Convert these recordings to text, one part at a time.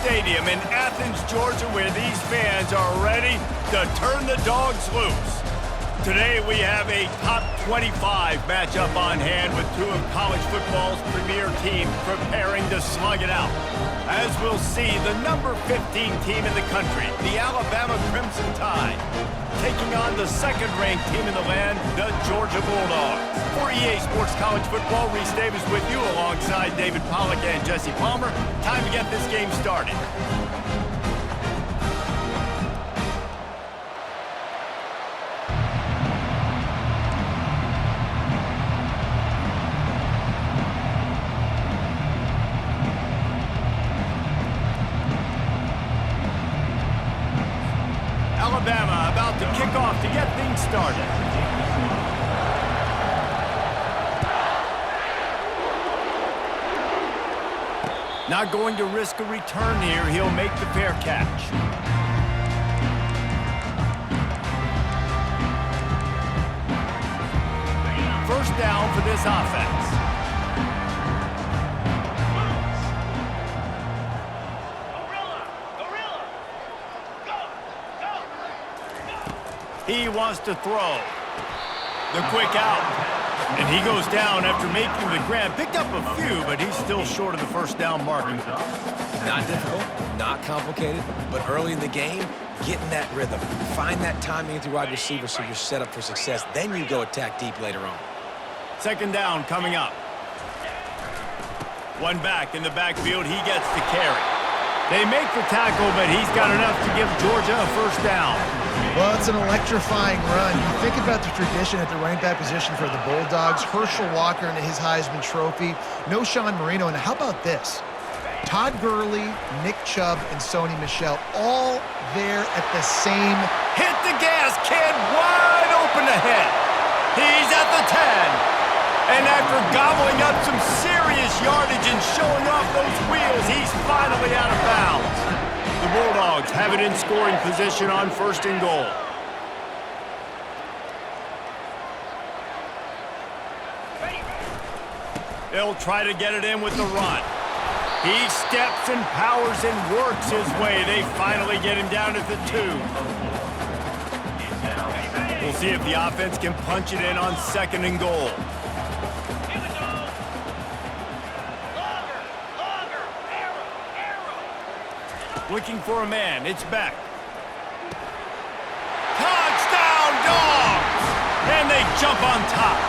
Stadium in Athens, Georgia, where these fans are ready to turn the dogs loose. Today we have a top 25 matchup on hand with two of college football's premier teams preparing to slug it out. As we'll see, the number 15 team in the country, the Alabama Crimson Tide, taking on the second-ranked team in the land, the Georgia Bulldogs. For EA Sports College Football, Reese Davis with you alongside David Pollack and Jesse Palmer. Time to get this game started. Alabama about to kick off to get things started. Not going to risk a return here. He'll make the fair catch. First down for this offense. He wants to throw. The quick out. And he goes down after making the grab. Picked up a few, but he's still short of the first down marker. Not difficult, not complicated, but early in the game, getting that rhythm. Find that timing with your wide receiver so you're set up for success. Then you go attack deep later on. Second down coming up. One back in the backfield. He gets the carry. They make the tackle, but he's got enough to give Georgia a first down. Well, it's an electrifying run. You think about the tradition at the running back position for the Bulldogs. Herschel Walker into his Heisman Trophy. No Sean Marino. And how about this? Todd Gurley, Nick Chubb, and Sony Michel all there at the same. Hit the gas, kid. Wide open ahead. He's at the 10. And after gobbling up some serious yardage and showing off those wheels, he's finally out of bounds. The Bulldogs have it in scoring position on first and goal. They'll try to get it in with the run. He steps and powers and works his way. They finally get him down at the 2. We'll see if the offense can punch it in on second and goal. Looking for a man. It's back. Touchdown, Dogs! And they jump on top.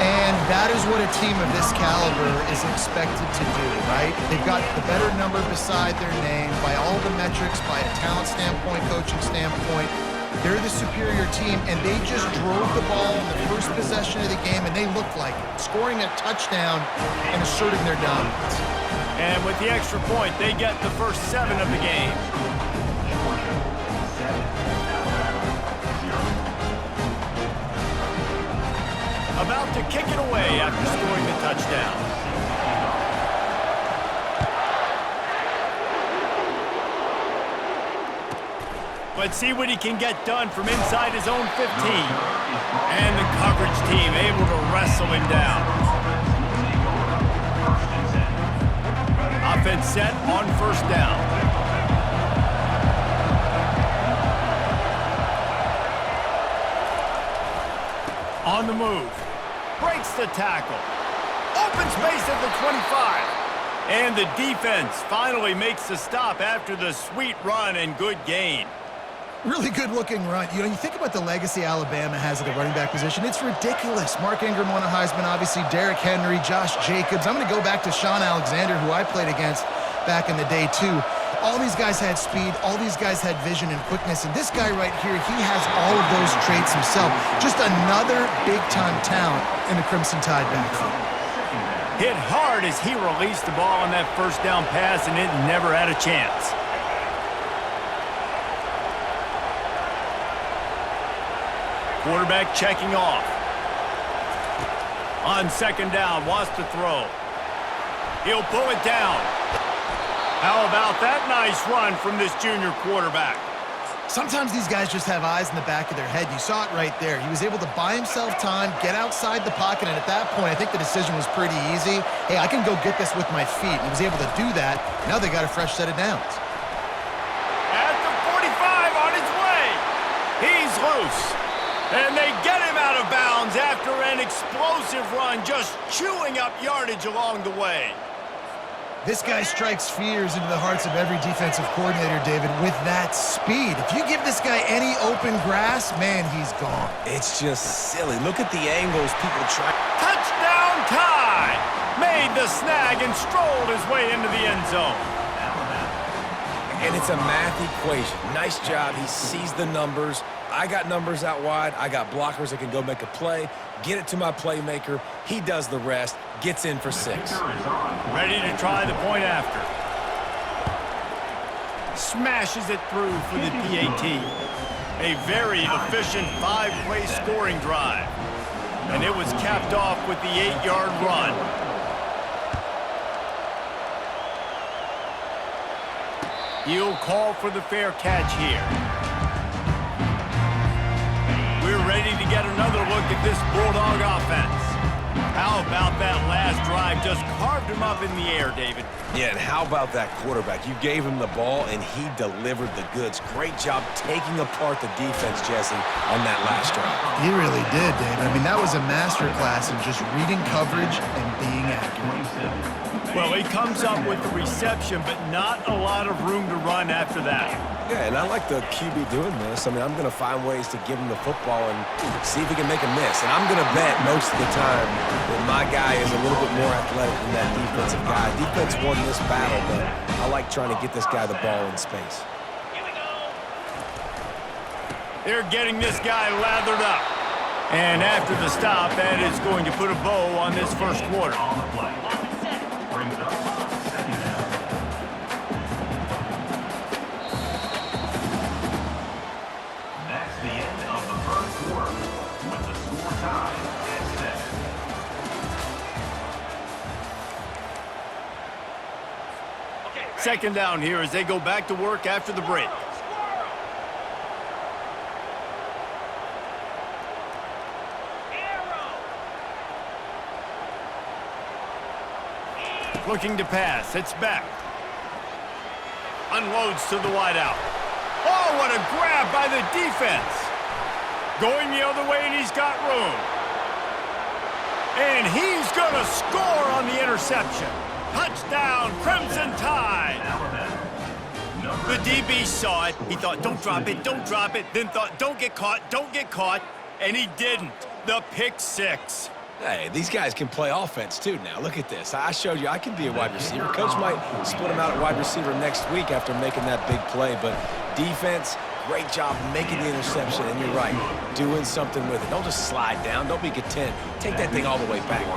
And that is what a team of this caliber is expected to do, right? They've got the better number beside their name by all the metrics, by a talent standpoint, coaching standpoint. They're the superior team, and they just drove the ball in the first possession of the game, and they looked like it, scoring a touchdown and asserting their dominance. And with the extra point, they get the first 7 of the game. About to kick it away after scoring the touchdown. Let's see what he can get done from inside his own 15. And the coverage team able to wrestle him down. Offense set on first down. On the move. Breaks the tackle. Open space at the 25. And the defense finally makes the stop after the sweet run and good gain. Really good-looking run. You know, you think about the legacy Alabama has at the running back position. It's ridiculous. Mark Ingram won a Heisman, obviously. Derrick Henry, Josh Jacobs. I'm going to go back to Sean Alexander, who I played against back in the day, too. All these guys had speed. All these guys had vision and quickness. And this guy right here, he has all of those traits himself. Just another big-time talent in the Crimson Tide backfield. Hit hard as he released the ball on that first down pass, and it never had a chance. Quarterback checking off. On second down, wants to throw. He'll pull it down. How about that nice run from this junior quarterback? Sometimes these guys just have eyes in the back of their head. You saw it right there. He was able to buy himself time, get outside the pocket, and at that point, I think the decision was pretty easy. Hey, I can go get this with my feet. And he was able to do that. Now they got a fresh set of downs. At the 45 on his way. He's loose. And they get him out of bounds after an explosive run, just chewing up yardage along the way. This guy strikes fears into the hearts of every defensive coordinator, David, with that speed. If you give this guy any open grass, man, he's gone. It's just silly. Look at the angles people try. Touchdown Ty! Made the snag and strolled his way into the end zone. And it's a math equation. Nice job. He sees the numbers. I got numbers out wide. I got blockers that can go make a play. Get it to my playmaker. He does the rest. Gets in for 6. Ready to try the point after. Smashes it through for the PAT. A very efficient 5-play scoring drive. And it was capped off with the 8-yard run. He'll call for the fair catch here. We're ready to get another look at this Bulldog offense. How about that last drive? Just carved him up in the air, David. Yeah, and how about that quarterback? You gave him the ball, and he delivered the goods. Great job taking apart the defense, Jesse, on that last drive. He really did, David. I mean, that was a masterclass in just reading coverage and being accurate. Well, he comes up with the reception, but not a lot of room to run after that. Yeah, and I like the QB doing this. I mean, I'm going to find ways to give him the football and see if he can make a miss. And I'm going to bet most of the time that my guy is a little bit more athletic than that defensive guy. Defense won this battle, but I like trying to get this guy the ball in space. They're getting this guy lathered up. And after the stop, that is going to put a bow on this first quarter. Second down here as they go back to work after the break. Looking to pass. It's back. Unloads to the wideout. Oh, what a grab by the defense. Going the other way, and he's got room. And he's going to score on the interception. Touchdown, Crimson Tide. The DB saw it. He thought, don't drop it, don't drop it. Then thought, don't get caught. And he didn't. The pick 6. Hey, these guys can play offense, too, now. Look at this. I showed you I can be a wide receiver. Coach might split him out at wide receiver next week after making that big play. But defense, great job making the interception. And you're right, doing something with it. Don't just slide down. Don't be content. Take that thing all the way back.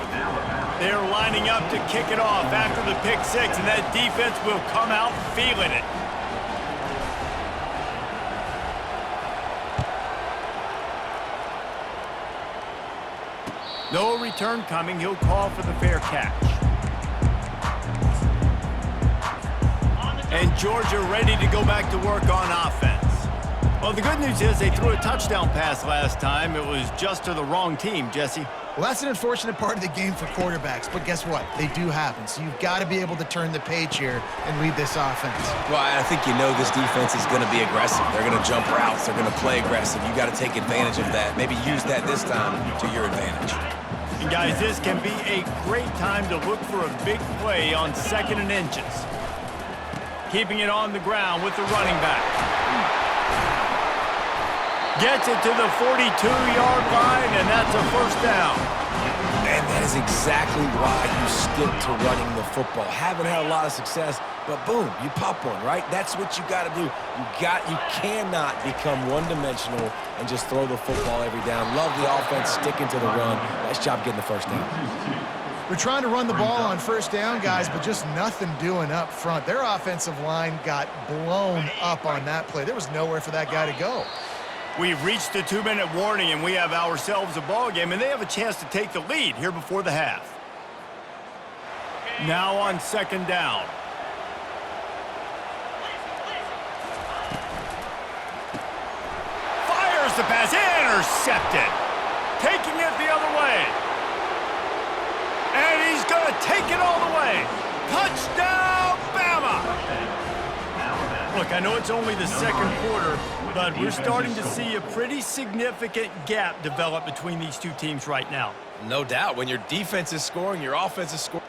They're lining up to kick it off after the pick 6, and that defense will come out feeling it. No return coming. He'll call for the fair catch. And Georgia ready to go back to work on offense. Well, the good news is they threw a touchdown pass last time. It was just to the wrong team, Jesse. Well, that's an unfortunate part of the game for quarterbacks, but guess what? They do happen. So you've got to be able to turn the page here and lead this offense. Well, I think you know this defense is going to be aggressive. They're going to jump routes. They're going to play aggressive. You got to take advantage of that. Maybe use that this time to your advantage. And guys, this can be a great time to look for a big play on 2nd and inches. Keeping it on the ground with the running back. Gets it to the 42-yard line, and that's a first down. And that is exactly why you stick to running the football. Haven't had a lot of success, but boom, you pop one, right? That's what you got to do. You cannot become one-dimensional and just throw the football every down. Love the offense, sticking to the run. Nice job getting the first down. We're trying to run the ball on first down, guys, but just nothing doing up front. Their offensive line got blown up on that play. There was nowhere for that guy to go. We've reached the 2-minute warning, and we have ourselves a ball game, and they have a chance to take the lead here before the half. Now on 2nd down. intercepted. Taking it the other way. And he's going to take it all the way. Touchdown, Bama! Look, I know it's only the second quarter, but we're starting to see a pretty significant gap develop between these two teams right now. No doubt. When your defense is scoring, your offense is scoring.